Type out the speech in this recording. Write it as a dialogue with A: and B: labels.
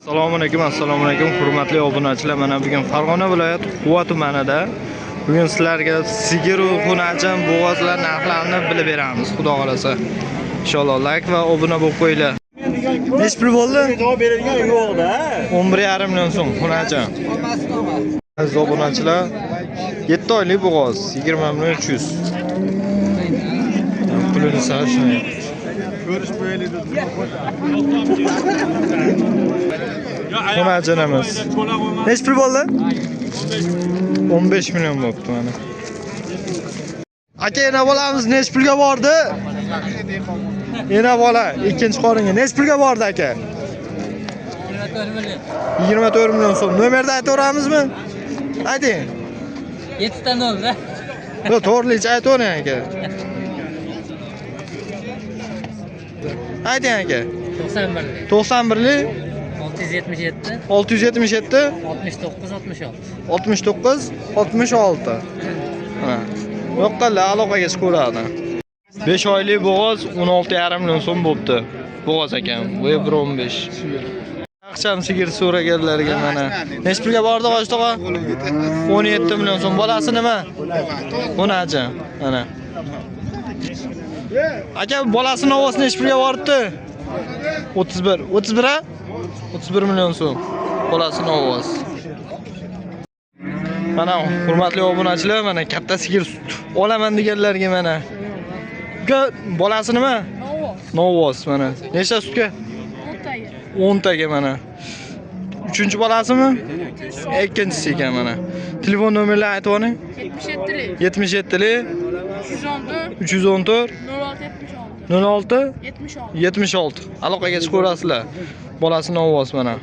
A: Assalomu alaykum hurmatli obunachilar. Mana bugun Farg'ona viloyati Quva tumanida bugun sizlarga sigir va xunajam bo'g'ozlar narxlarini bilib beramiz. Xudo xolasa. Inshaalloh like va obuna bo'lib qo'yinglar. Nech pul bo'ldi?
B: Javob beradigan yo'q-da.
A: 11,5 million so'm xunajam. Aziz obunachilar, 7 oylik bo'g'oz 20 million 300. Pulini sarashmayapti.
B: Ko'rish bo'yli
A: Xunajanamiz. Nech pul bo'ldi? 15 million bo'libdi mana. Aka, yana bolamiz nech pulga bordi? Yana bola ikkinchi qoringa nech pulga bordi aka? 24 million so'm. Nomerni aytaveramizmi? Ayting.
C: 7 ta nolda.
A: Yo'q, to'g'rilicha aytavering aka. Ayting aka.
C: 91.
A: 91lik
C: 677
A: 677
C: 69 66.
A: Ha. Yo'qlar aloqaga chiqaveradi. 5 oylik bo'g'oz 16,5 million so'm bo'libdi. Bo'g'oz ekan. Bu 15. Aqcham sigir so'raganlarga mana. Nech pulga bordi G'oshto'g'a? 17 million so'm. Bolasi nima? Xunaja. Mana. Aka, bolasini ovoz nech pulga bordi? 31. 31 a? 31 million so'm. Bolasini ovoz. Mana hurmatli obunachilar, mana katta sigir olaman deganlarga mana. Bolasi nima? Novoz mana. Nechta sutga? 10 taga mana. Uchinchi bolasimi? Ikkinchisi ekan mana. Telefon nomerlarini aytib oling. 77lik 314 06 76. Aloqaga chiqaverasizlar. Bolasini ovoz mana.